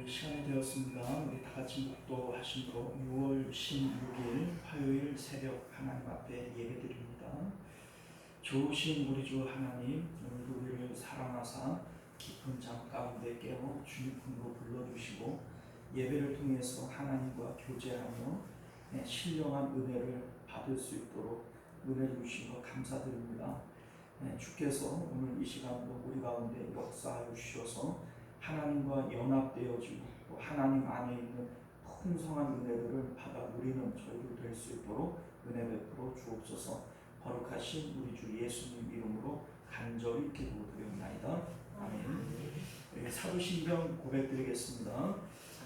시간이 되었습니다. 우리 다 같이 묵도하심으로 6월 16일 화요일 새벽 하나님 앞에 예배드립니다. 좋으신 우리 주 하나님, 오늘도 우리를 사랑하사 깊은 잠 가운데 깨워 주님 품으로 불러주시고 예배를 통해서 하나님과 교제하며 신령한 은혜를 받을 수 있도록 은혜를 주신 것 감사드립니다. 주께서 오늘 이 시간도 우리 가운데 역사하여 주셔서 하나님과 연합되어지고 또 하나님 안에 있는 풍성한 은혜들을 받아 누리는 저희들 될 수 있도록 은혜 베풀어 주옵소서. 거룩하신 우리 주 예수님 이름으로 간절히 기도드리옵나이다. 아멘. 사도신경 고백드리겠습니다.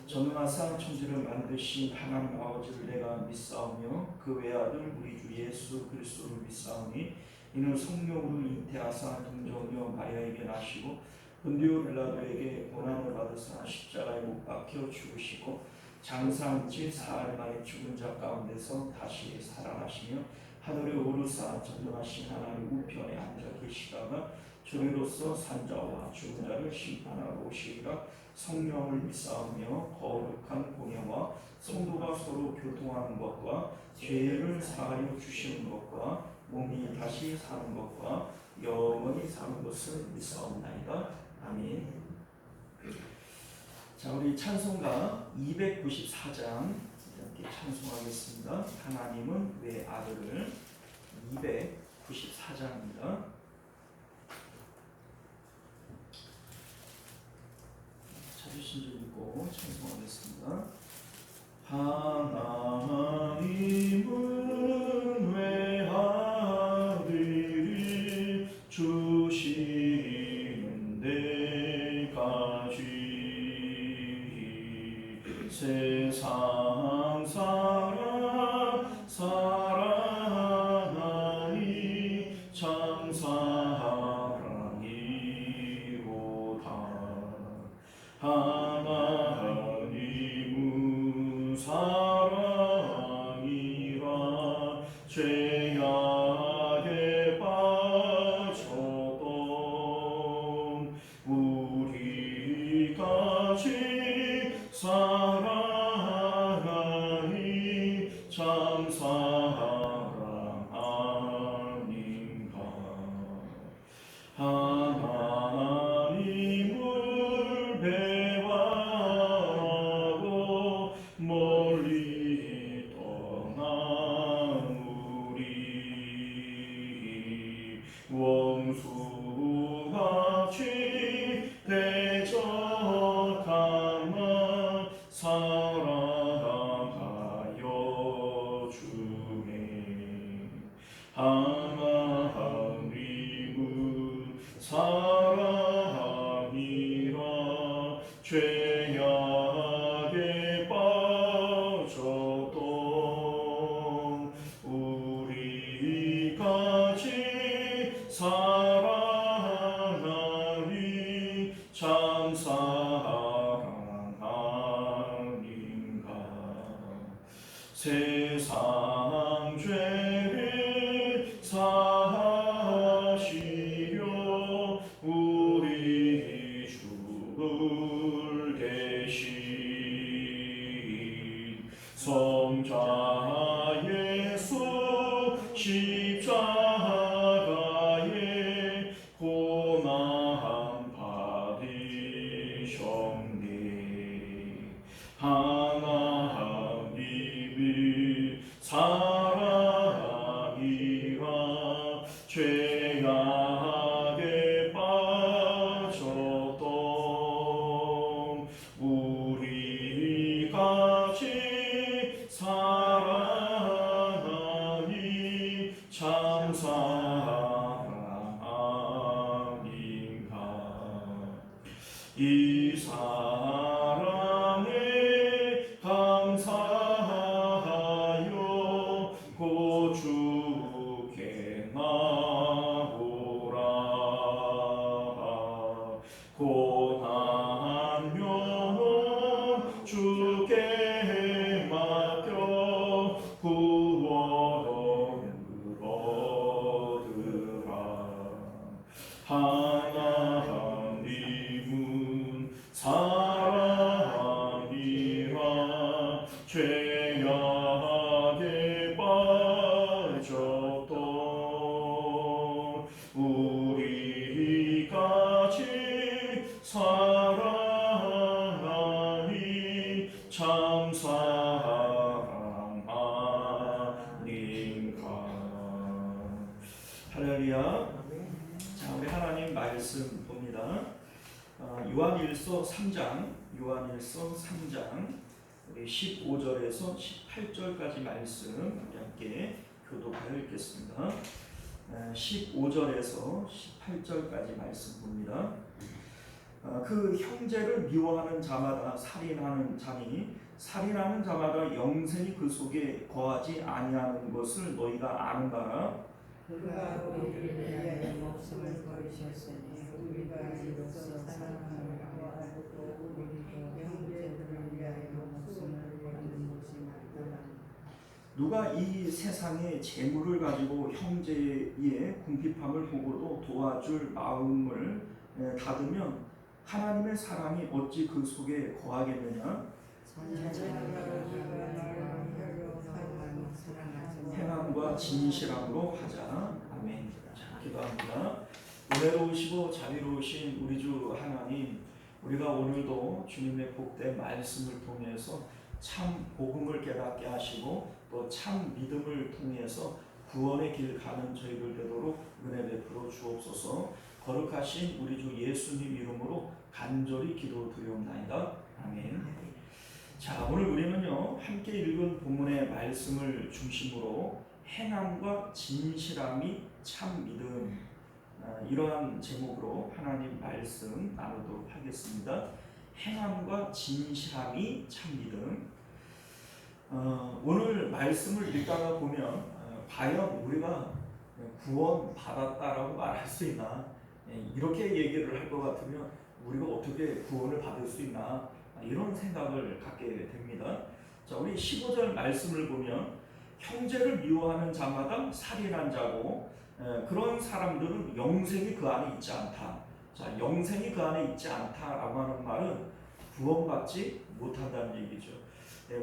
전능하사 천지를 만드신 하나님 아버지를 내가 믿사오며 그 외아들 우리 주 예수 그리스도를 믿사오니 이는 성령으로 잉태하사 동정녀 마리아에게 나시고 본디오 빌라도에게 고난을 받으사 십자가에 못 박혀 죽으시고 장사한지 사흘 만에 죽은 자 가운데서 다시 살아나시며 하늘에 오르사 전능하신 하나님 우편에 앉아 계시다가 저리로서 산자와 죽은 자를 심판하러 오시리라. 성령을 믿사오며 거룩한 공예와 성도가 서로 교통하는 것과 죄를 사하여 주시는 것과 몸이 다시 사는 것과 영원히 사는 것을 믿사옵나이다. 아멘. 자, 우리 찬송가 294장 이렇게 찬송하겠습니다. 하나님은 내 아들을. 294장입니다. 찾으신 줄 믿고 찬송하겠습니다. 하나님은 왜 아들을 주시는 데까지 세상 사랑하니 참 사랑이로다. 하나님은 사랑이라 죄악에 빠졌던 우리까지 사랑하니 참 사랑 아닌가. 하나님을 배반하고 멀리 떠난 우리 원수같이 대적하나 사랑하여 주네. 하나님은 사랑이라 죄악에 빠졌던 우리까지 사랑하니 참 사랑 아닌가. 세상 죄를 사하시려 우리 주를 대신 성자 예수 십자가에 고난 받으셨네. 하나님이 사랑이라 죄악에 빠졌던 우리까지 사랑하니 참 사랑 아닌가. 이 사랑에 감사하여 곧 주께 나오라. 고난 영혼 주께 맡겨 구원을 얻으라. 하나님은 사랑 사랑하니 참 사랑하니까. 할렐루야. 자, 우리 하나님 말씀 봅니다. 요한일서 3장 우리 15절에서 18절까지 말씀 우리 함께 교독하여 읽겠습니다. 15절에서 18절까지 말씀 봅니다. 그 형제를 미워하는 자마다 살인하는 자니 살인하는 자마다 영생이 그 속에 거하지 아니하는 것을 너희가 아는 바라. 그가 우리를 위하여 목숨을 버리셨으니 우리가 이로써 사랑하는 바고 우리도 형제들을 위하여 목숨을 버리는 것이 맞다. 누가 이 세상의 재물을 가지고 형제의 궁핍함을 보고도 도와줄 마음을 닫으면 하나님의 사랑이 어찌 그 속에 거하겠느냐. 행함과 진실함으로 하자. 아멘. 자, 기도합니다. 은혜로우시고 자비로우신 우리 주 하나님, 우리가 오늘도 주님의 복된 말씀을 통해서 참 복음을 깨닫게 하시고 또 참 믿음을 통해서 구원의 길 가는 저희들 되도록 은혜 베풀어 주옵소서. 거룩하신 우리 주 예수님 이름으로 간절히 기도드리옵나이다. 아멘. 자, 오늘 우리는요 함께 읽은 본문의 말씀을 중심으로 행함과 진실함이 참 믿음, 이러한 제목으로 하나님 말씀 나누도록 하겠습니다. 행함과 진실함이 참 믿음. 오늘 말씀을 읽다가 보면 과연 우리가 구원 받았다라고 말할 수 있나, 이렇게 얘기를 할 것 같으면 우리가 어떻게 구원을 받을 수 있나, 이런 생각을 갖게 됩니다. 자, 우리 15절 말씀을 보면 형제를 미워하는 자마다 살인한 자고 그런 사람들은 영생이 그 안에 있지 않다. 자, 영생이 그 안에 있지 않다라고 하는 말은 구원받지 못한다는 얘기죠.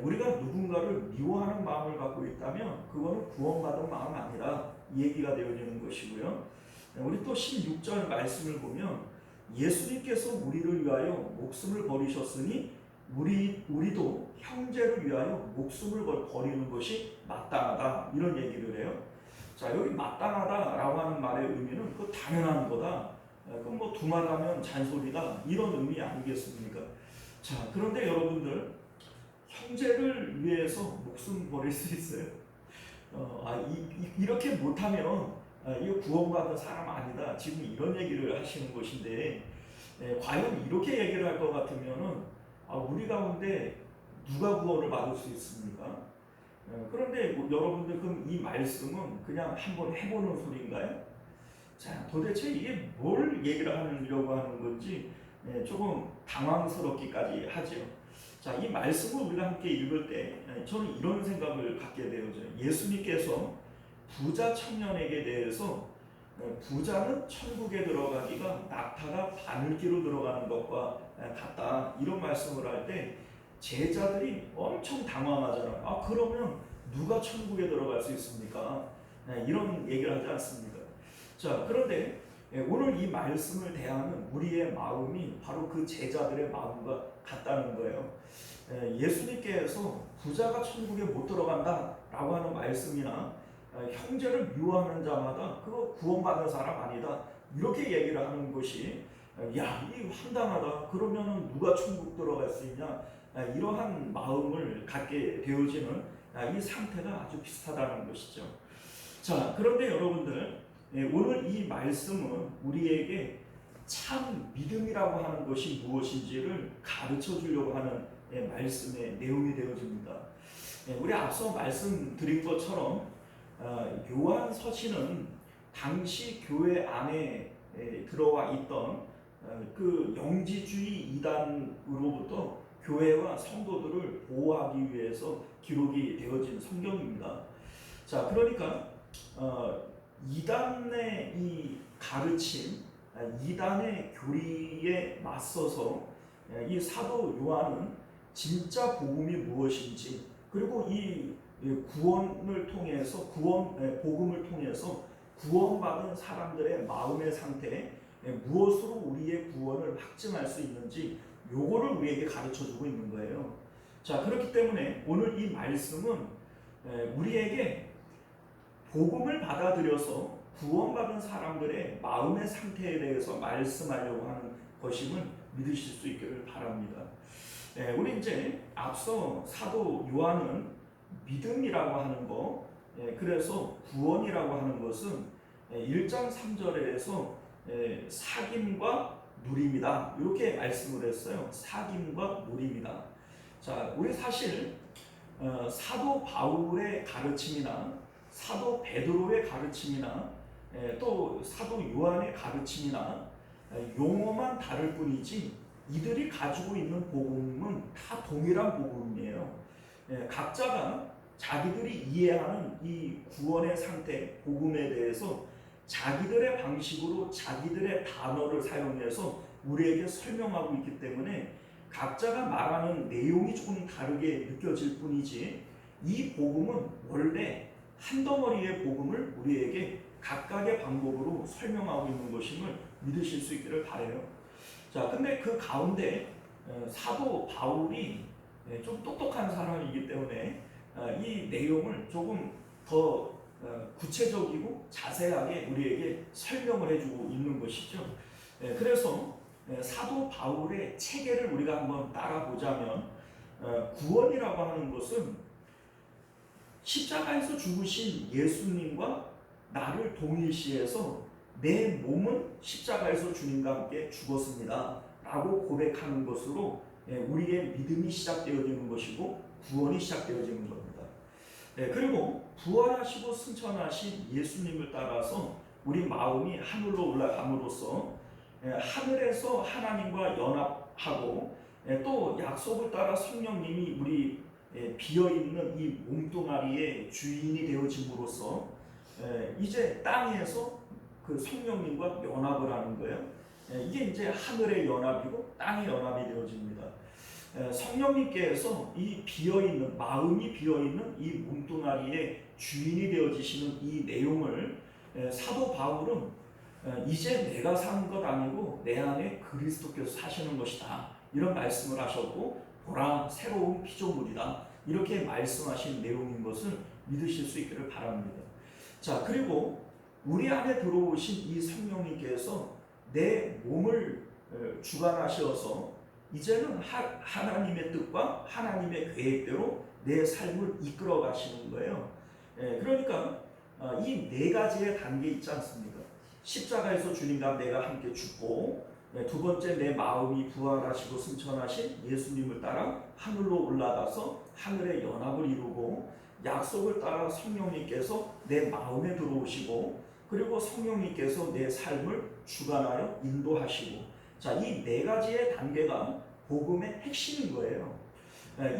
우리가 누군가를 미워하는 마음을 갖고 있다면 그거는 구원받은 마음 아니라 이 얘기가 되어지는 것이고요. 우리 또 16절 말씀을 보면 예수님께서 우리를 위하여 목숨을 버리셨으니 우리도 형제를 위하여 목숨을 버리는 것이 마땅하다, 이런 얘기를 해요. 자, 여기 마땅하다라고 하는 말의 의미는 그 당연한 거다, 그럼 뭐 두말하면 잔소리다, 이런 의미 아니겠습니까? 자, 그런데 여러분들, 형제를 위해서 목숨 버릴 수 있어요? 이렇게 못하면 이거 구원받은 사람 아니다, 지금 이런 얘기를 하시는 것인데, 과연 이렇게 얘기를 할 것 같으면은 우리 가운데 누가 구원을 받을 수 있습니까? 그런데 여러분들, 그럼 이 말씀은 그냥 한번 해보는 소리인가요? 자, 도대체 이게 뭘 얘기를 하려고 하는 건지 조금 당황스럽기까지 하죠. 자, 이 말씀을 우리가 함께 읽을 때 저는 이런 생각을 갖게 되어져요. 예수님께서 부자 청년에게 대해서 부자는 천국에 들어가기가 낙타가 바늘기로 들어가는 것과 같다, 이런 말씀을 할 때 제자들이 엄청 당황하잖아요. 그러면 누가 천국에 들어갈 수 있습니까? 이런 얘기를 하지 않습니까? 자, 그런데 오늘 이 말씀을 대하는 우리의 마음이 바로 그 제자들의 마음과 같다는 거예요. 예수님께서 부자가 천국에 못 들어간다 라고 하는 말씀이나 형제를 미워하는 자마다 그거 구원받는 사람 아니다, 이렇게 얘기를 하는 것이 야, 이 황당하다, 그러면은 누가 천국 들어갈 수 있냐, 이러한 마음을 갖게 되어지는 이 상태가 아주 비슷하다는 것이죠. 자, 그런데 여러분들, 오늘 이 말씀은 우리에게 참 믿음이라고 하는 것이 무엇인지를 가르쳐 주려고 하는 말씀의 내용이 되어집니다. 우리 앞서 말씀드린 것처럼 요한 서신은 당시 교회 안에 들어와 있던 그 영지주의 이단으로부터 교회와 성도들을 보호하기 위해서 기록이 되어진 성경입니다. 자, 그러니까 이단의 이 가르침, 이단의 교리에 맞서서 이 사도 요한은 진짜 복음이 무엇인지, 그리고 이 구원을 통해서 복음을 통해서 구원받은 사람들의 마음의 상태, 무엇으로 우리의 구원을 확증할 수 있는지 요거를 우리에게 가르쳐주고 있는 거예요. 자, 그렇기 때문에 오늘 이 말씀은 우리에게 복음을 받아들여서 구원받은 사람들의 마음의 상태에 대해서 말씀하려고 하는 것임을 믿으실 수 있기를 바랍니다. 우리 이제 앞서 사도 요한은 믿음이라고 하는 거, 그래서 구원이라고 하는 것은 1장 3절에서 사귐과 누림이다 이렇게 말씀을 했어요. 사귐과 누림이다. 자, 우리 사실 사도 바울의 가르침이나 사도 베드로의 가르침이나 또 사도 요한의 가르침이나 용어만 다를 뿐이지 이들이 가지고 있는 복음은 다 동일한 복음이에요. 각자가 자기들이 이해하는 이 구원의 상태, 복음에 대해서 자기들의 방식으로 자기들의 단어를 사용해서 우리에게 설명하고 있기 때문에 각자가 말하는 내용이 조금 다르게 느껴질 뿐이지 이 복음은 원래 한 덩어리의 복음을 우리에게 각각의 방법으로 설명하고 있는 것임을 믿으실 수 있기를 바라요. 자, 근데 그 가운데 사도 바울이 좀 똑똑한 사람이기 때문에 이 내용을 조금 더 구체적이고 자세하게 우리에게 설명을 해주고 있는 것이죠. 그래서 사도 바울의 체계를 우리가 한번 따라보자면 구원이라고 하는 것은 십자가에서 죽으신 예수님과 나를 동일시해서 내 몸은 십자가에서 주님과 함께 죽었습니다 라고 고백하는 것으로 우리의 믿음이 시작되어지는 것이고 구원이 시작되어지는 겁니다. 그리고 부활하시고 승천하신 예수님을 따라서 우리 마음이 하늘로 올라감으로써 하늘에서 하나님과 연합하고 또 약속을 따라 성령님이 우리 비어있는 이 몸뚱아리의 주인이 되어짐으로써 이제 땅에서 그 성령님과 연합을 하는 거예요. 이게 이제 하늘의 연합이고 땅의 연합이 되어집니다. 성령님께서 이 비어있는 마음이 비어있는 이 몸뚱아리의 주인이 되어지시는 이 내용을 사도 바울은 이제 내가 사는 것 아니고 내 안에 그리스도께서 사시는 것이다 이런 말씀을 하셨고 보라 새로운 피조물이다 이렇게 말씀하신 내용인 것을 믿으실 수 있기를 바랍니다. 자, 그리고 우리 안에 들어오신 이 성령님께서 내 몸을 주관하셔서 이제는 하나님의 뜻과 하나님의 계획대로 내 삶을 이끌어 가시는 거예요. 그러니까 이 네 가지의 단계 있지 않습니까? 십자가에서 주님과 내가 함께 죽고 두 번째 내 마음이 부활하시고 승천하신 예수님을 따라 하늘로 올라가서 하늘의 연합을 이루고 약속을 따라 성령님께서 내 마음에 들어오시고 그리고 성령님께서 내 삶을 주관하여 인도하시고 자, 이 네 가지의 단계가 복음의 핵심인 거예요.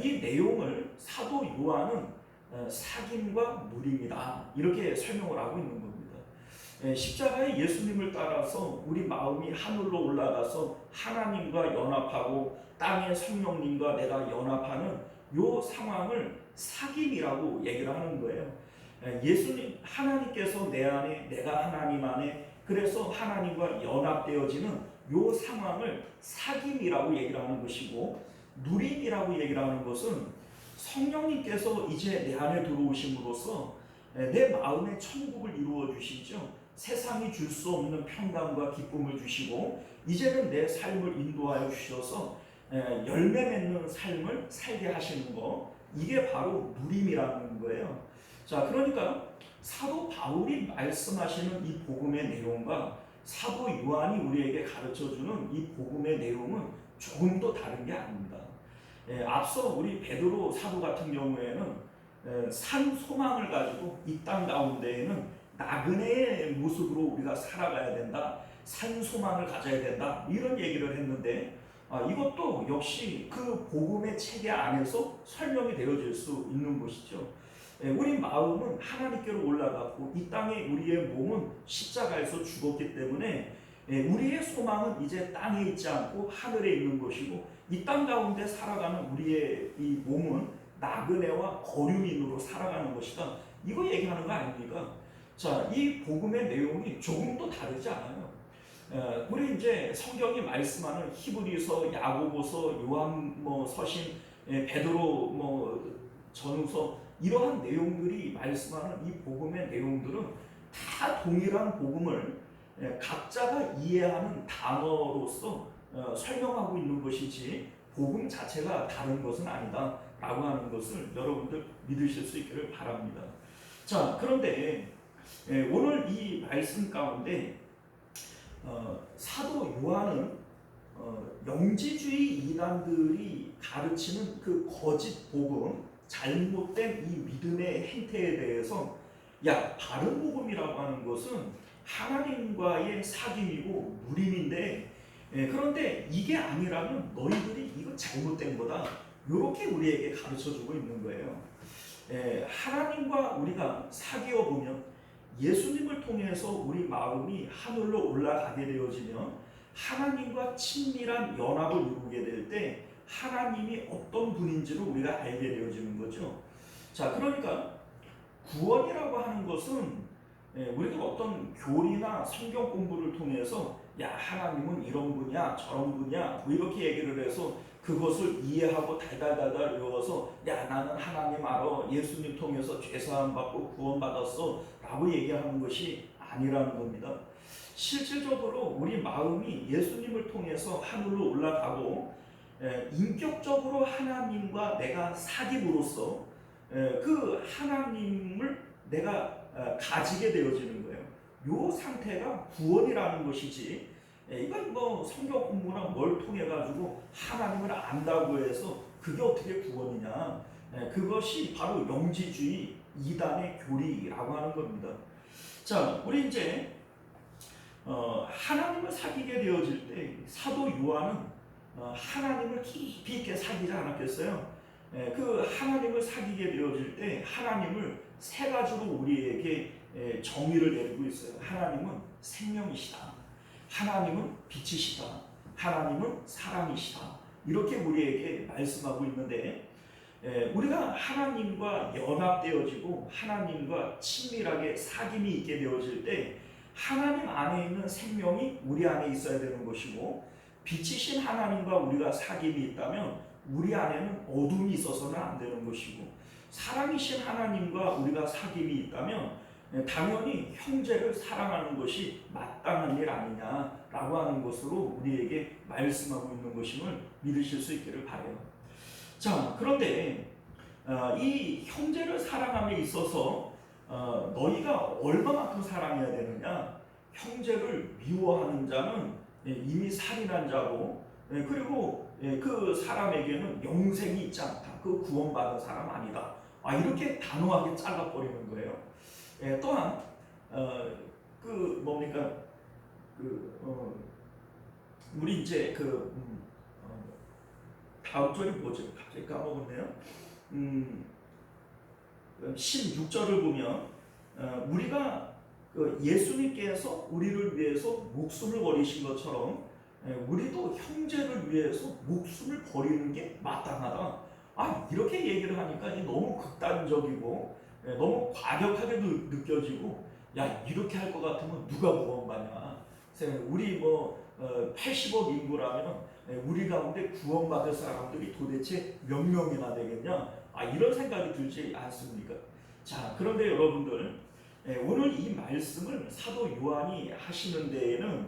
이 내용을 사도 요한은 사귐과 누림이다 이렇게 설명을 하고 있는 겁니다. 십자가의 예수님을 따라서 우리 마음이 하늘로 올라가서 하나님과 연합하고 땅의 성령님과 내가 연합하는 요 상황을 사귐이라고 얘기를 하는 거예요. 예수님 하나님께서 내 안에 내가 하나님 안에 그래서 하나님과 연합되어지는 요 상황을 사귐이라고 얘기를 하는 것이고 누림이라고 얘기를 하는 것은 성령님께서 이제 내 안에 들어오심으로써 내 마음의 천국을 이루어 주시죠. 세상이 줄 수 없는 평강과 기쁨을 주시고 이제는 내 삶을 인도하여 주셔서 열매 맺는 삶을 살게 하시는 거 이게 바로 누림이라는 거예요. 자, 그러니까 사도 바울이 말씀하시는 이 복음의 내용과 사도 요한이 우리에게 가르쳐주는 이 복음의 내용은 조금도 다른 게 아닙니다. 앞서 우리 베드로 사도 같은 경우에는 산 소망을 가지고 이 땅 가운데에는 나그네의 모습으로 우리가 살아가야 된다. 산 소망을 가져야 된다. 이런 얘기를 했는데 이것도 역시 그 복음의 체계 안에서 설명이 되어질 수 있는 것이죠. 우리 마음은 하나님께로 올라갔고 이 땅에 우리의 몸은 십자가에서 죽었기 때문에 우리의 소망은 이제 땅에 있지 않고 하늘에 있는 것이고 이 땅 가운데 살아가는 우리의 이 몸은 나그네와 거류민으로 살아가는 것이다. 이거 얘기하는 거 아닙니까? 자, 이 복음의 내용이 조금도 다르지 않아요. 우리 이제 성경이 말씀하는 히브리서, 야고보서, 요한 서신, 베드로 전후서 이러한 내용들이 말씀하는 이 복음의 내용들은 다 동일한 복음을 각자가 이해하는 단어로서 설명하고 있는 것이지 복음 자체가 다른 것은 아니다 라고 하는 것을 여러분들 믿으실 수 있기를 바랍니다. 자, 그런데 오늘 이 말씀 가운데 사도 요한은 영지주의 이단들이 가르치는 그 거짓 복음, 잘못된 이 믿음의 행태에 대해서 바른 복음이라고 하는 것은 하나님과의 사귐이고 무림인데, 그런데 이게 아니라면 너희들이 이거 잘못된 거다, 이렇게 우리에게 가르쳐주고 있는 거예요. 하나님과 우리가 사귀어 보면, 예수님을 통해서 우리 마음이 하늘로 올라가게 되어지면 하나님과 친밀한 연합을 이루게 될 때 하나님이 어떤 분인지를 우리가 알게 되어지는 거죠. 자, 그러니까 구원이라고 하는 것은 우리가 어떤 교리나 성경 공부를 통해서 하나님은 이런 분이야 저런 분이야 이렇게 얘기를 해서 그것을 이해하고 달달달달 외워서 나는 하나님 알아, 예수님 통해서 죄사함 받고 구원받았어 라고 얘기하는 것이 아니라는 겁니다. 실질적으로 우리 마음이 예수님을 통해서 하늘로 올라가고 인격적으로 하나님과 내가 사귐으로써 그 하나님을 내가 가지게 되어지는 거예요. 요 상태가 구원이라는 것이지, 이건 성경 공부나 뭘 통해 가지고 하나님을 안다고 해서 그게 어떻게 구원이냐? 그것이 바로 영지주의 이단의 교리라고 하는 겁니다. 자, 우리 이제 하나님을 사귀게 되어질 때 사도 요한은 하나님을 깊이 있게 사귀지 않았겠어요? 그 하나님을 사귀게 되어질 때 하나님을 세 가지로 우리에게 정의를 내리고 있어요. 하나님은 생명이시다, 하나님은 빛이시다, 하나님은 사랑이시다, 이렇게 우리에게 말씀하고 있는데, 우리가 하나님과 연합되어지고 하나님과 친밀하게 사귐이 있게 되어질 때 하나님 안에 있는 생명이 우리 안에 있어야 되는 것이고, 빛이신 하나님과 우리가 사귐이 있다면 우리 안에는 어둠이 있어서는 안 되는 것이고, 사랑이신 하나님과 우리가 사귐이 있다면 당연히 형제를 사랑하는 것이 마땅한 일 아니냐라고 하는 것으로 우리에게 말씀하고 있는 것임을 믿으실 수 있기를 바라요. 자, 그런데 이 형제를 사랑함에 있어서 너희가 얼마만큼 사랑해야 되느냐? 형제를 미워하는 자는 이미 살인한 자고, 그리고 그 사람에게는 영생이 있지 않다, 그 구원받은 사람 아니다, 이렇게 단호하게 잘라버리는 거예요. 또한 우리 이제 다음 절이 뭐죠? 갑자기 까먹었네요. 16절을 보면 우리가 예수님께서 우리를 위해서 목숨을 버리신 것처럼 우리도 형제를 위해서 목숨을 버리는 게 마땅하다. 이렇게 얘기를 하니까 너무 극단적이고 너무 과격하게 느껴지고, 이렇게 할 것 같으면 누가 구원받냐? 우리 80억 인구라면 우리 가운데 구원받을 사람들이 도대체 몇 명이나 되겠냐? 이런 생각이 들지 않습니까? 자, 그런데 여러분들, 오늘 이 말씀을 사도 요한이 하시는 데에는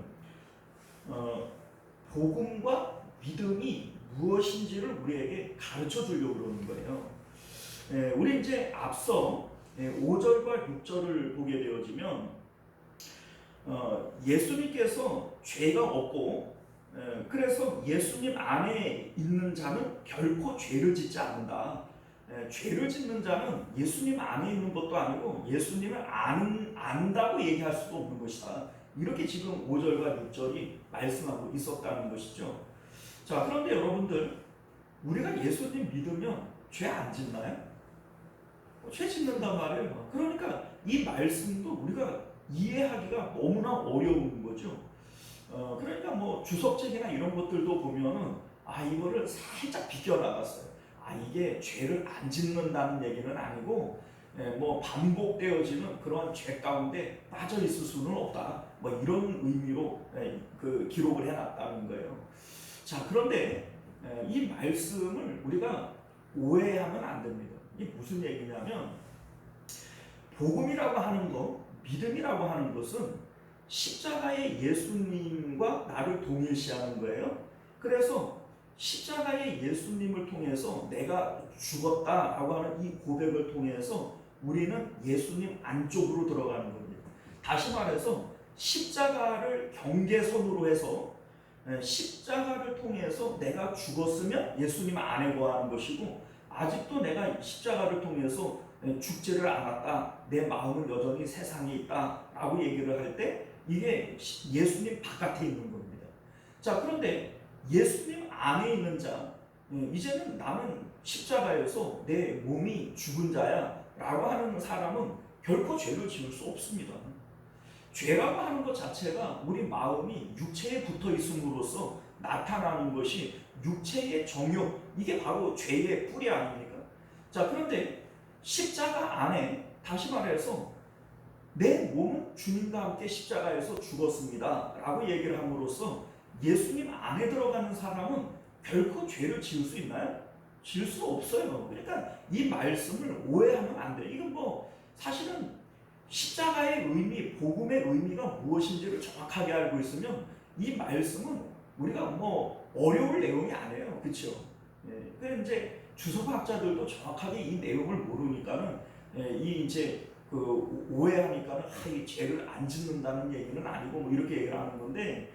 복음과 믿음이 무엇인지를 우리에게 가르쳐 주려고 그러는 거예요. 우리 이제 앞서 5절과 6절을 보게 되어지면 예수님께서 죄가 없고, 그래서 예수님 안에 있는 자는 결코 죄를 짓지 않는다. 죄를 짓는 자는 예수님 안에 있는 것도 아니고 예수님을 안다고 얘기할 수도 없는 것이다. 이렇게 지금 5절과 6절이 말씀하고 있었다는 것이죠. 자, 그런데 여러분들, 우리가 예수님 믿으면 죄 안 짓나요? 죄 짓는단 말이에요. 그러니까 이 말씀도 우리가 이해하기가 너무나 어려운 거죠. 그러니까 주석책이나 이런 것들도 보면은 이거를 살짝 비껴나갔어요. 이게 죄를 안 짓는다는 얘기는 아니고 뭐 반복되어지는 그러한 죄 가운데 빠져 있을 수는 없다. 뭐 이런 의미로 그 기록을 해놨다는 거예요. 자, 그런데 이 말씀을 우리가 오해하면 안 됩니다. 이게 무슨 얘기냐면 복음이라고 하는 것, 믿음이라고 하는 것은 십자가의 예수님과 나를 동일시하는 거예요. 그래서 십자가의 예수님을 통해서 내가 죽었다라고 하는 이 고백을 통해서 우리는 예수님 안쪽으로 들어가는 겁니다. 다시 말해서 십자가를 경계선으로 해서 십자가를 통해서 내가 죽었으면 예수님 안에 거하는 것이고, 아직도 내가 십자가를 통해서 죽지를 않았다, 내 마음은 여전히 세상에 있다 라고 얘기를 할 때 이게 예수님 바깥에 있는 겁니다. 자, 그런데 예수님 안에 있는 자, 이제는 나는 십자가에서 내 몸이 죽은 자야 라고 하는 사람은 결코 죄를 지을 수 없습니다. 죄라고 하는 것 자체가 우리 마음이 육체에 붙어 있음으로써 나타나는 것이 육체의 정욕, 이게 바로 죄의 뿌리 아닙니까? 자, 그런데 십자가 안에, 다시 말해서 내 몸은 주님과 함께 십자가에서 죽었습니다 라고 얘기를 함으로써 예수님 안에 들어가는 사람은 결코 죄를 지을 수 있나요? 지을 수 없어요. 그러니까 이 말씀을 오해하면 안 돼요. 이건 뭐 사실은 십자가의 의미, 복음의 의미가 무엇인지를 정확하게 알고 있으면 이 말씀은 우리가 뭐 어려울 내용이 아니에요. 그렇죠? 그 이제 주석학자들도 정확하게 이 내용을 모르니까는 이 이제 그 오해하니까는 이 죄를 안 짓는다는 얘기는 아니고 뭐 이렇게 얘기를 하는 건데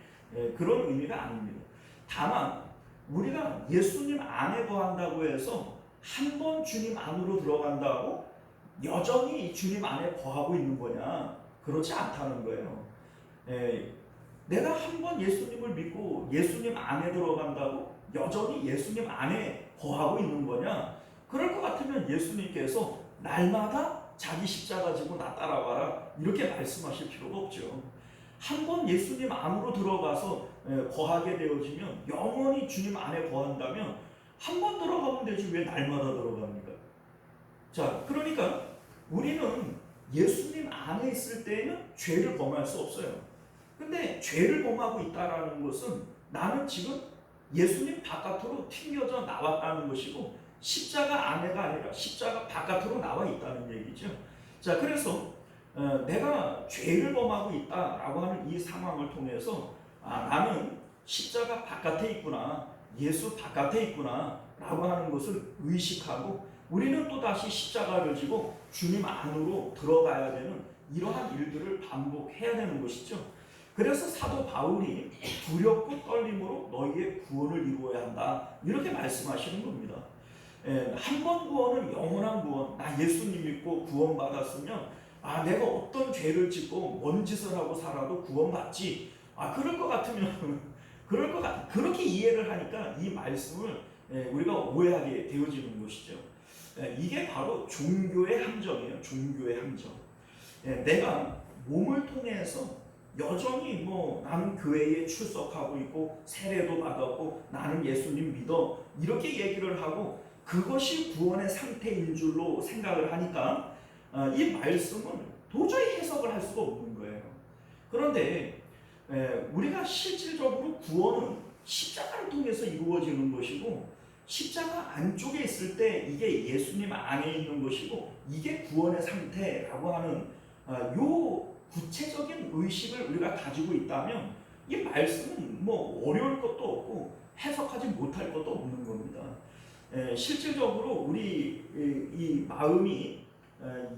그런 의미가 아닙니다. 다만 우리가 예수님 안에 거한다고 해서 한 번 주님 안으로 들어간다고 여전히 주님 안에 거하고 있는 거냐? 그렇지 않다는 거예요. 내가 한 번 예수님을 믿고 예수님 안에 들어간다고 여전히 예수님 안에 거하고 있는 거냐? 그럴 것 같으면 예수님께서 날마다 자기 십자가 지고 나 따라와라 이렇게 말씀하실 필요가 없죠. 한 번 예수님 안으로 들어가서 거하게 되어지면, 영원히 주님 안에 거한다면 한 번 들어가면 되지 왜 날마다 들어갑니까? 자, 그러니까 우리는 예수님 안에 있을 때는 죄를 범할 수 없어요. 근데 죄를 범하고 있다는 것은 나는 지금 예수님 바깥으로 튕겨져 나왔다는 것이고, 십자가 안에가 아니라 십자가 바깥으로 나와 있다는 얘기죠. 자, 그래서 내가 죄를 범하고 있다라고 하는 이 상황을 통해서 나는 십자가 바깥에 있구나, 예수 바깥에 있구나 라고 하는 것을 의식하고 우리는 또다시 십자가를 지고 주님 안으로 들어가야 되는 이러한 일들을 반복해야 되는 것이죠. 그래서 사도 바울이 두렵고 떨림으로 너희의 구원을 이루어야 한다 이렇게 말씀하시는 겁니다. 한 번 구원은 영원한 구원, 나 예수님 믿고 구원받았으면 내가 어떤 죄를 짓고 뭔 짓을 하고 살아도 구원받지, 그럴 것 같으면 그렇게 이해를 하니까 이 말씀을 우리가 오해하게 되어지는 것이죠. 이게 바로 종교의 함정이에요. 종교의 함정. 내가 몸을 통해서 여전히 뭐 나는 교회에 출석하고 있고 세례도 받았고 나는 예수님 믿어 이렇게 얘기를 하고 그것이 구원의 상태인 줄로 생각을 하니까 이 말씀은 도저히 해석을 할 수가 없는 거예요. 그런데 우리가 실질적으로 구원은 십자가를 통해서 이루어지는 것이고, 십자가 안쪽에 있을 때 이게 예수님 안에 있는 것이고, 이게 구원의 상태라고 하는 요 구체적인 의식을 우리가 가지고 있다면 이 말씀은 뭐 어려울 것도 없고 해석하지 못할 것도 없는 겁니다. 실질적으로 우리 이 마음이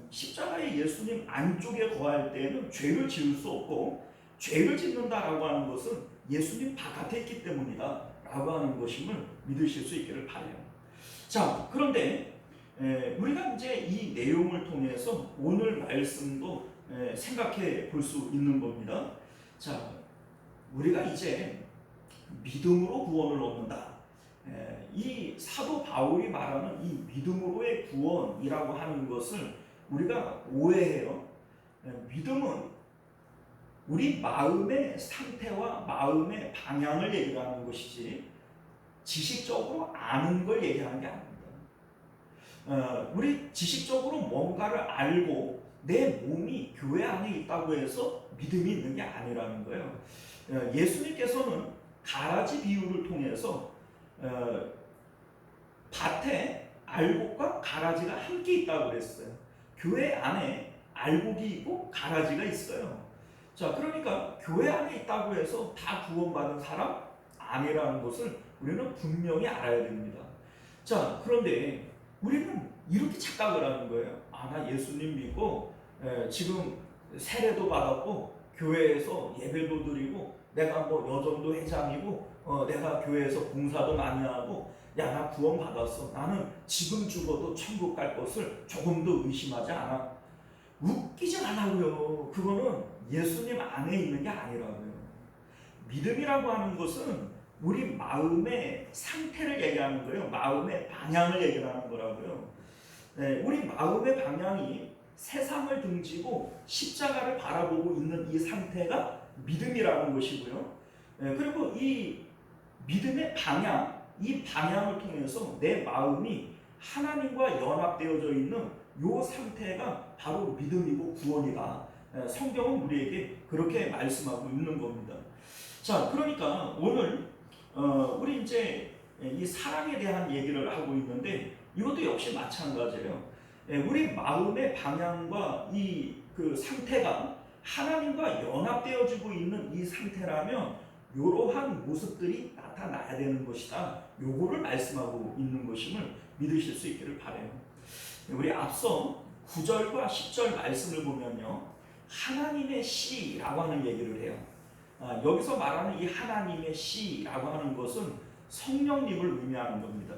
십자가의 예수님 안쪽에 거할 때는 죄를 지을 수 없고, 죄를 짓는다라고 하는 것은 예수님 바깥에 있기 때문이다 라고 하는 것임을 믿으실 수 있기를 바라요. 자, 그런데 우리가 이제 이 내용을 통해서 오늘 말씀도 생각해 볼 수 있는 겁니다. 자, 우리가 이제 믿음으로 구원을 얻는다. 이 사도 바울이 말하는 이 믿음으로의 구원이라고 하는 것을 우리가 오해해요. 믿음은 우리 마음의 상태와 마음의 방향을 얘기하는 것이지 지식적으로 아는 걸 얘기하는 게 아닙니다. 우리 지식적으로 뭔가를 알고 내 몸이 교회 안에 있다고 해서 믿음이 있는 게 아니라는 거예요. 예수님께서는 가라지 비유를 통해서 밭에 알곡과 가라지가 함께 있다고 그랬어요. 교회 안에 알곡이 있고 가라지가 있어요. 자, 그러니까 교회 안에 있다고 해서 다 구원받은 사람 아니라는 것을 우리는 분명히 알아야 됩니다. 자, 그런데 우리는 이렇게 착각을 하는 거예요. 아, 나 예수님 믿고 지금 세례도 받았고 교회에서 예배도 드리고 내가 뭐 여전도 회장이고 내가 교회에서 봉사도 많이 하고 야, 나 구원 받았어. 나는 지금 죽어도 천국 갈 것을 조금도 의심하지 않아. 웃기지 말라고요. 그거는 예수님 안에 있는 게 아니라고요. 믿음이라고 하는 것은 우리 마음의 상태를 얘기하는 거예요. 마음의 방향을 얘기하는 거라고요. 우리 마음의 방향이 세상을 등지고 십자가를 바라보고 있는 이 상태가 믿음이라는 것이고요. 그리고 이 믿음의 방향, 이 방향을 통해서 내 마음이 하나님과 연합되어져 있는 이 상태가 바로 믿음이고 구원이다. 성경은 우리에게 그렇게 말씀하고 있는 겁니다. 자, 그러니까 오늘 우리 이제 이 사랑에 대한 얘기를 하고 있는데 이것도 역시 마찬가지예요. 우리 마음의 방향과 이 그 상태가 하나님과 연합되어지고 있는 이 상태라면 이러한 모습들이 나타나야 되는 것이다. 요거를 말씀하고 있는 것임을 믿으실 수 있기를 바라요. 우리 앞서 9절과 10절 말씀을 보면요, 하나님의 씨라고 하는 얘기를 해요. 여기서 말하는 이 하나님의 씨라고 하는 것은 성령님을 의미하는 겁니다.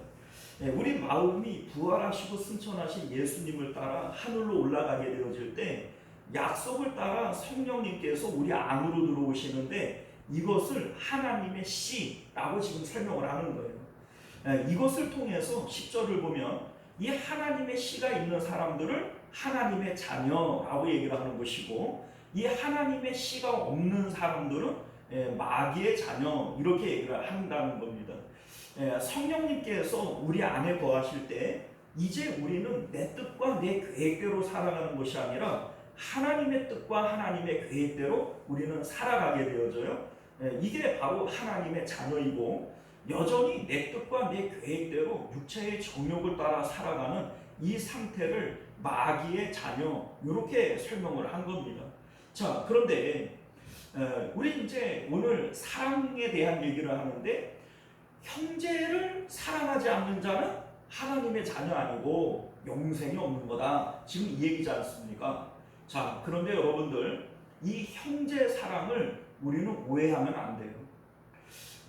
우리 마음이 부활하시고 승천하신 예수님을 따라 하늘로 올라가게 되어질 때 약속을 따라 성령님께서 우리 안으로 들어오시는데 이것을 하나님의 씨라고 지금 설명을 하는 거예요. 이것을 통해서 10절을 보면 이 하나님의 씨가 있는 사람들을 하나님의 자녀라고 얘기를 하는 것이고, 이 하나님의 씨가 없는 사람들은 마귀의 자녀 이렇게 얘기를 한다는 겁니다. 성령님께서 우리 안에 거하실 때 이제 우리는 내 뜻과 내 계획대로 살아가는 것이 아니라 하나님의 뜻과 하나님의 계획대로 우리는 살아가게 되어져요. 이게 바로 하나님의 자녀이고, 여전히 내 뜻과 내 계획대로 육체의 정욕을 따라 살아가는 이 상태를 마귀의 자녀 이렇게 설명을 한 겁니다. 자, 그런데 우리 이제 오늘 사랑에 대한 얘기를 하는데, 형제를 사랑하지 않는 자는 하나님의 자녀 아니고 영생이 없는 거다. 지금 이 얘기지 않습니까? 자, 그런데 여러분들, 이 형제 사랑을 우리는 오해하면 안 돼요.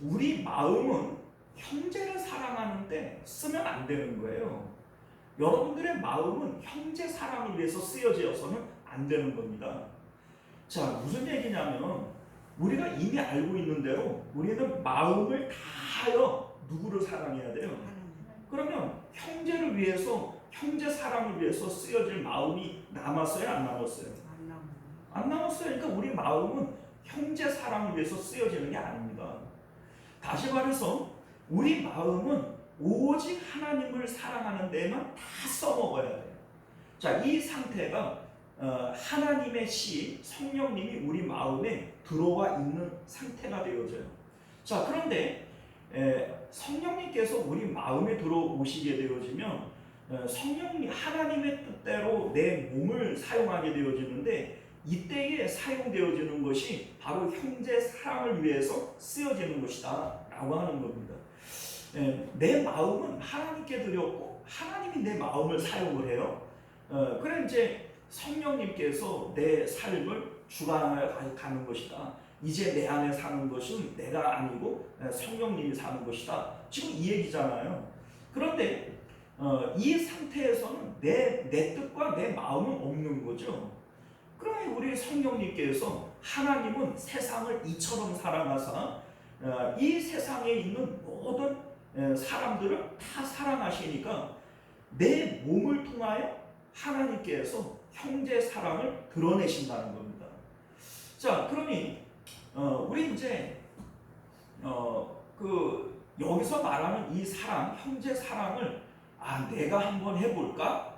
우리 마음은 형제를 사랑하는데 쓰면 안 되는 거예요. 여러분들의 마음은 형제 사랑을 위해서 쓰여져서는 안 되는 겁니다. 자, 무슨 얘기냐면 우리가 이미 알고 있는 대로 우리는 마음을 다하여 누구를 사랑해야 돼요? 그러면 형제를 위해서, 형제 사랑을 위해서 쓰여질 마음이 남았어요? 안 남았어요? 안 남았어요. 그러니까 우리 마음은 형제 사랑을 위해서 쓰여지는 게 아닙니다. 다시 말해서 우리 마음은 오직 하나님을 사랑하는 데만 다 써먹어야 돼요. 자, 이 상태가 하나님의 씨, 성령님이 우리 마음에 들어와 있는 상태가 되어져요. 자, 그런데 성령님께서 우리 마음에 들어오시게 되어지면 성령님, 하나님의 뜻대로 내 몸을 사용하게 되어지는데, 이때에 사용되어지는 것이 바로 형제 사랑을 위해서 쓰여지는 것이다 라고 하는 겁니다. 내 마음은 하나님께 드렸고 하나님이 내 마음을 사용을 해요. 그래 이제 성령님께서 내 삶을 주관하여 가는 것이다. 이제 내 안에 사는 것은 내가 아니고 성령님이 사는 것이다. 지금 이 얘기잖아요. 그런데 이 상태에서는 내 뜻과 내 마음은 없는 거죠. 그러면 우리 성령님께서, 하나님은 세상을 이처럼 사랑하사 이 세상에 있는 모든 사람들을 다 사랑하시니까 내 몸을 통하여 하나님께서 형제 사랑을 드러내신다는 겁니다. 자, 그러니 우리 이제 여기서 말하는 이 사랑, 형제 사랑을 내가 한번 해볼까?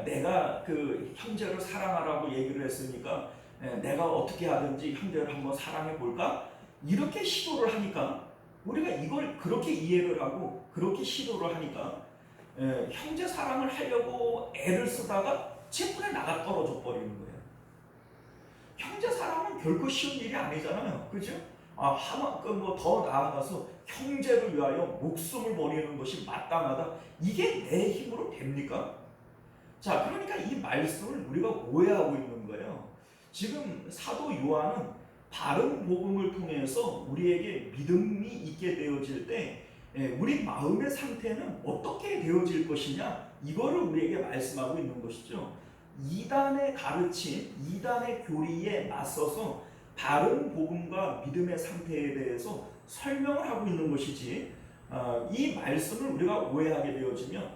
내가 그 형제를 사랑하라고 얘기를 했으니까 내가 어떻게 하든지 형제를 한번 사랑해 볼까? 이렇게 시도를 하니까 우리가 이걸 그렇게 이해를 하고 그렇게 시도를 하니까 형제 사랑을 하려고 애를 쓰다가 제풀에 나가 떨어져 버리는 거예요. 형제 사랑은 결코 쉬운 일이 아니잖아요, 그죠? 더 나아가서 형제를 위하여 목숨을 버리는 것이 마땅하다. 이게 내 힘으로 됩니까? 자, 그러니까 이 말씀을 우리가 오해하고 있는 거예요. 지금 사도 요한은 바른 복음을 통해서 우리에게 믿음이 있게 되어질 때 우리 마음의 상태는 어떻게 되어질 것이냐, 이거를 우리에게 말씀하고 있는 것이죠. 이단의 가르침, 이단의 교리에 맞서서 바른 복음과 믿음의 상태에 대해서 설명을 하고 있는 것이지, 이 말씀을 우리가 오해하게 되어지면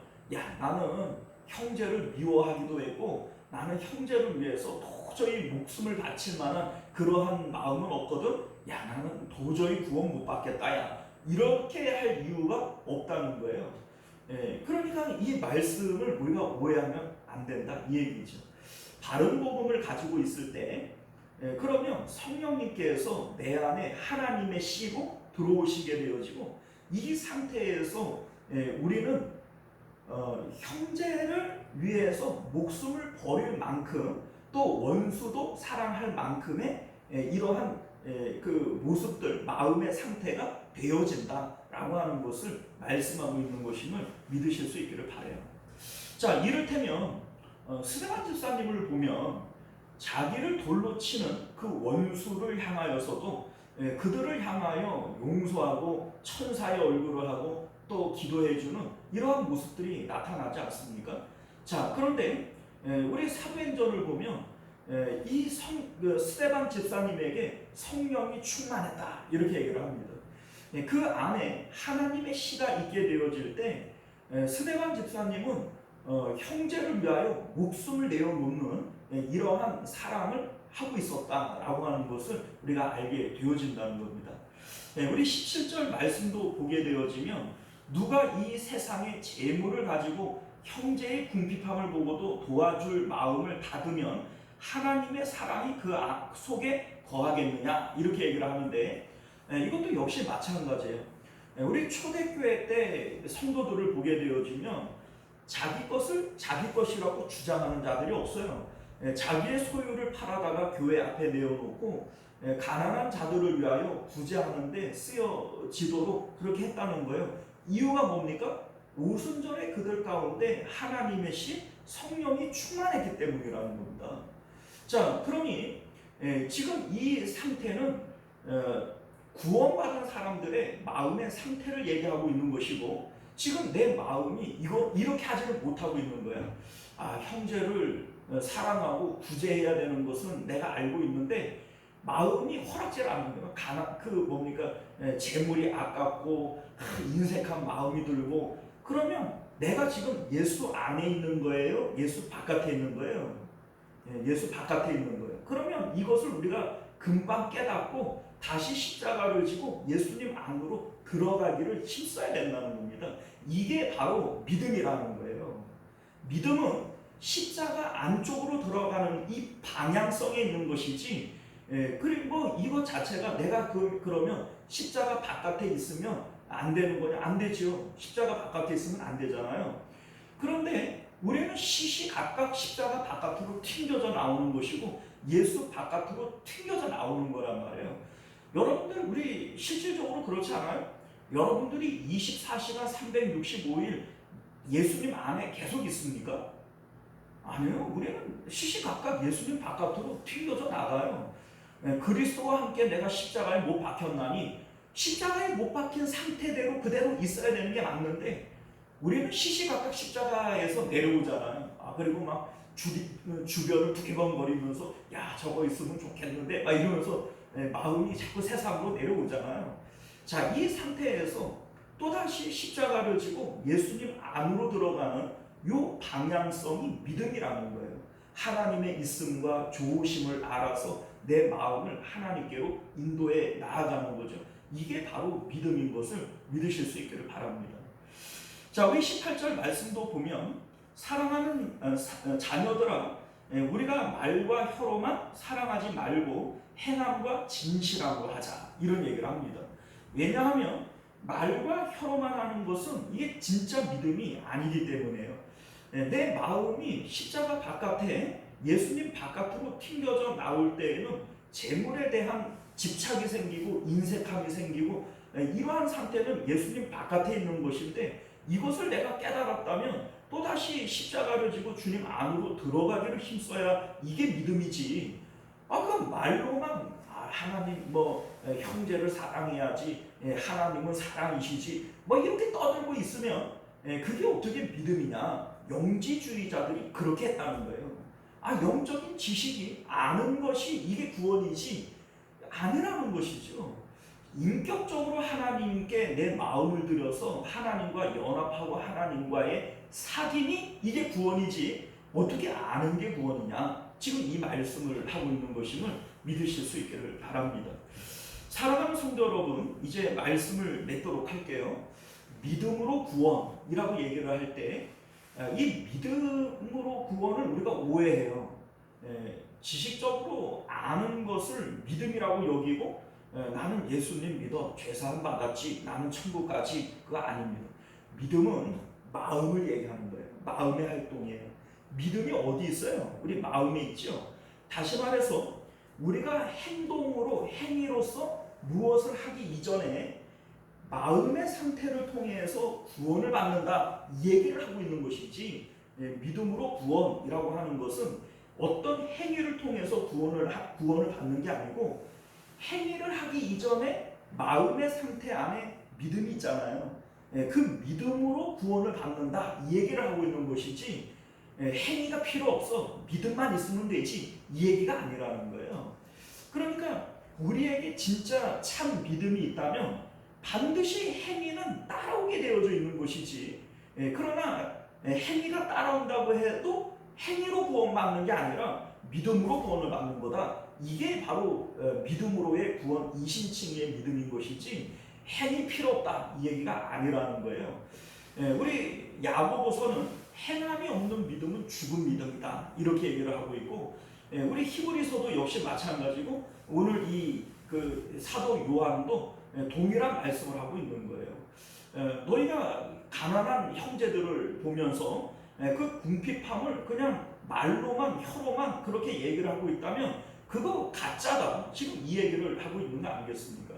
나는 형제를 미워하기도 했고 나는 형제를 위해서 도저히 목숨을 바칠 만한 그러한 마음은 없거든. 나는 도저히 구원 못 받겠다. 이렇게 할 이유가 없다는 거예요. 그러니까 이 말씀을 우리가 오해하면 안 된다, 이 얘기죠. 바른 복음을 가지고 있을 때 그러면 성령님께서 내 안에 하나님의 씨로 들어오시게 되어지고, 이 상태에서 우리는 형제를 위해서 목숨을 버릴 만큼 또 원수도 사랑할 만큼의 이러한 그 모습들, 마음의 상태가 되어진다라고 하는 것을 말씀하고 있는 것임을 믿으실 수 있기를 바라요. 자, 이를테면 스데반 집사님을 보면 자기를 돌로 치는 그 원수를 향하여서도 그들을 향하여 용서하고 천사의 얼굴을 하고 또 기도해주는 이러한 모습들이 나타나지 않습니까? 자, 그런데 우리 사도행전을 보면 스데반 집사님에게 성령이 충만했다, 이렇게 얘기를 합니다. 그 안에 하나님의 씨가 있게 되어질 때 스데반 집사님은 형제를 위하여 목숨을 내어놓는 이러한 사랑을 하고 있었다라고 하는 것을 우리가 알게 되어진다는 겁니다. 우리 17절 말씀도 보게 되어지면, 누가 이 세상의 재물을 가지고 형제의 궁핍함을 보고도 도와줄 마음을 닫으면 하나님의 사랑이 그 속에 거하겠느냐, 이렇게 얘기를 하는데, 이것도 역시 마찬가지예요. 우리 초대교회 때 성도들을 보게 되어지면 자기 것을 자기 것이라고 주장하는 자들이 없어요. 자기의 소유를 팔아다가 교회 앞에 내어놓고 가난한 자들을 위하여 구제하는데 쓰여지도록 그렇게 했다는 거예요. 이유가 뭡니까? 오순절에 그들 가운데 하나님의 씨, 성령이 충만했기 때문이라는 겁니다. 자, 그러니 지금 이 상태는 구원받은 사람들의 마음의 상태를 얘기하고 있는 것이고, 지금 내 마음이 이렇게 하지를 못하고 있는 거예요. 형제를 사랑하고 구제해야 되는 것은 내가 알고 있는데 마음이 허락질 않는 거예요. 재물이 아깝고 인색한 마음이 들고, 그러면 내가 지금 예수 안에 있는 거예요? 예수 바깥에 있는 거예요? 예수 바깥에 있는 거예요. 그러면 이것을 우리가 금방 깨닫고 다시 십자가를 지고 예수님 안으로 들어가기를 힘써야 된다는 겁니다. 이게 바로 믿음이라는 거예요. 믿음은 십자가 안쪽으로 들어가는 이 방향성에 있는 것이지, 그리고 이것 자체가 내가 그러면 십자가 바깥에 있으면 안 되는 거냐? 안 되죠. 십자가 바깥에 있으면 안 되잖아요. 그런데 우리는 시시각각 십자가 바깥으로 튕겨져 나오는 것이고 예수 바깥으로 튕겨져 나오는 거란 말이에요. 여러분들, 우리 실질적으로 그렇지 않아요? 여러분들이 24시간 365일 예수님 안에 계속 있습니까? 아니요. 우리는 시시각각 예수님 바깥으로 튕겨져 나가요. 그리스도와 함께 내가 십자가에 못 박혔나니, 십자가에 못 박힌 상태대로 그대로 있어야 되는 게 맞는데 우리는 시시각각 십자가에서 내려오잖아요. 그리고 막 주변을 두리번거리면서 저거 있으면 좋겠는데 막 이러면서 마음이 자꾸 세상으로 내려오잖아요. 자, 이 상태에서 또다시 십자가를 지고 예수님 안으로 들어가는 요 방향성이 믿음이라는 거예요. 하나님의 있음과 좋으심을 알아서 내 마음을 하나님께로 인도해 나아가는 거죠. 이게 바로 믿음인 것을 믿으실 수 있기를 바랍니다. 자, 우리 18절 말씀도 보면 사랑하는 자녀들아, 우리가 말과 혀로만 사랑하지 말고 행함과 진실함으로 하자, 이런 얘기를 합니다. 왜냐하면 말과 혀로만 하는 것은 이게 진짜 믿음이 아니기 때문에요. 내 마음이 십자가 바깥에, 예수님 바깥으로 튕겨져 나올 때에는 재물에 대한 집착이 생기고 인색함이 생기고, 이러한 상태는 예수님 바깥에 있는 것인데, 이것을 내가 깨달았다면 또다시 십자가를 지고 주님 안으로 들어가기를 힘써야 이게 믿음이지. 그 말로만 하나님 형제를 사랑해야지, 하나님은 사랑이시지, 이렇게 떠들고 있으면 그게 어떻게 믿음이냐. 영지주의자들이 그렇게 했다는 거예요. 영적인 지식이 아는 것이 이게 구원이지 아니라는 것이죠. 인격적으로 하나님께 내 마음을 들여서 하나님과 연합하고 하나님과의 사귐이 이게 구원이지 어떻게 아는 게 구원이냐. 지금 이 말씀을 하고 있는 것임을 믿으실 수 있기를 바랍니다. 사랑하는 성도 여러분, 이제 말씀을 맺도록 할게요. 믿음으로 구원이라고 얘기를 할 때 이 믿음으로 구원을 우리가 오해해요. 지식적으로 아는 것을 믿음이라고 여기고, 나는 예수님 믿어 죄사함 받았지, 나는 천국 가지, 그거 아닙니다. 믿음은 마음을 얘기하는 거예요. 마음의 활동이에요. 믿음이 어디 있어요? 우리 마음에 있죠. 다시 말해서 우리가 행동으로, 행위로서 무엇을 하기 이전에 마음의 상태를 통해서 구원을 받는다, 이 얘기를 하고 있는 것이지, 믿음으로 구원이라고 하는 것은 어떤 행위를 통해서 구원을 받는 게 아니고, 행위를 하기 이전에 마음의 상태 안에 믿음이 있잖아요. 그 믿음으로 구원을 받는다, 이 얘기를 하고 있는 것이지, 행위가 필요 없어, 믿음만 있으면 되지, 이 얘기가 아니라는 거예요. 그러니까 우리에게 진짜 참 믿음이 있다면 반드시 행위는 따라오게 되어져 있는 것이지, 그러나 행위가 따라온다고 해도 행위로 구원받는 게 아니라 믿음으로 구원을 받는 거다. 이게 바로 믿음으로의 구원 이신칭의 믿음인 것이지 행위 필요 없다, 이 얘기가 아니라는 거예요. 우리 야고보서는 행함이 없는 믿음은 죽은 믿음이다, 이렇게 얘기를 하고 있고, 우리 히브리서도 역시 마찬가지고, 오늘 그 사도 요한도 동일한 말씀을 하고 있는 거예요. 너희가 가난한 형제들을 보면서 그 궁핍함을 그냥 말로만, 혀로만 그렇게 얘기를 하고 있다면 그거 가짜다, 지금 이 얘기를 하고 있는 거 아니겠습니까?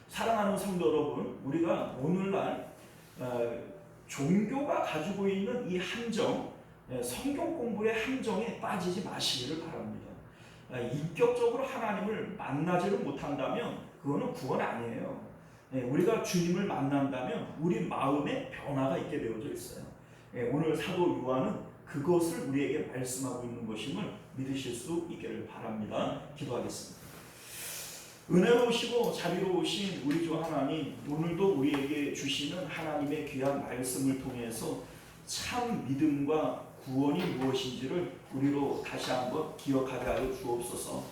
사랑하는 성도 여러분, 우리가 오늘날 종교가 가지고 있는 이 함정, 성경 공부의 함정에 빠지지 마시기를 바랍니다. 인격적으로 하나님을 만나지를 못한다면 그거는 구원 아니에요. 우리가 주님을 만난다면 우리 마음에 변화가 있게 되어져 있어요. 오늘 사도 요한은 그것을 우리에게 말씀하고 있는 것임을 믿으실 수 있기를 바랍니다. 기도하겠습니다. 은혜로우시고 자비로우신 우리 주 하나님, 오늘도 우리에게 주시는 하나님의 귀한 말씀을 통해서 참 믿음과 구원이 무엇인지를 우리로 다시 한번 기억하게 하여 주옵소서.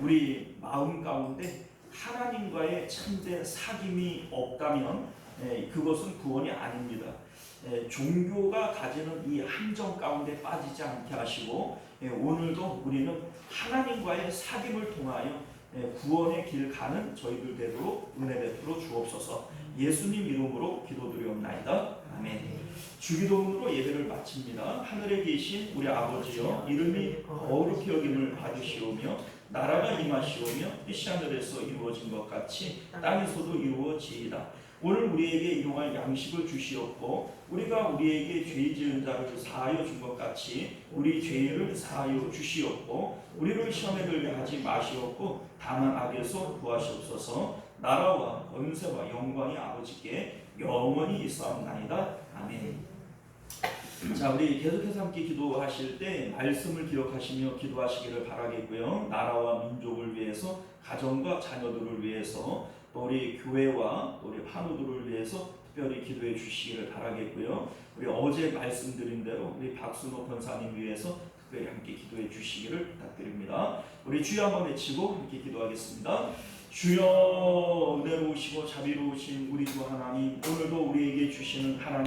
우리 마음 가운데 하나님과의 참된 사귐이 없다면 그것은 구원이 아닙니다. 종교가 가지는 이 함정 가운데 빠지지 않게 하시고, 오늘도 우리는 하나님과의 사귐을 통하여 구원의 길 가는 저희들 되도록 은혜 베풀어 주옵소서. 예수님 이름으로 기도드리옵나이다. 아멘. 주기도문으로 예배를 마칩니다. 하늘에 계신 우리 아버지여, 이름이 거룩히 여김을 받으시오며 나라가 임하시오며 뜻이 하늘에서 이루어진 것 같이 땅에서도 이루어지이다. 오늘 우리에게 일용할 양식을 주시옵고, 우리가 우리에게 죄 지은 자를 사하여 준 것 같이 우리 죄를 사하여 주시옵고, 우리를 시험에 들게 하지 마시옵고 다만 악에서 구하시옵소서. 나라와 권세와 영광이 아버지께 영원히 있사옵나이다. 아멘. 자, 우리 계속해서 함께 기도하실 때 말씀을 기억하시며 기도하시기를 바라겠고요. 나라와 민족을 위해서, 가정과 자녀들을 위해서, 또 우리 교회와 또 우리 환우들을 위해서 특별히 기도해 주시기를 바라겠고요. 우리 어제 말씀드린 대로 우리 박순호 권사님 위해서 특별히 함께 기도해 주시기를 부탁드립니다. 우리 주여 한번 외치고 함께 기도하겠습니다. 주여, 은혜로우시고 자비로우신 우리 주 하나님, 오늘도 우리에게 주시는 하나님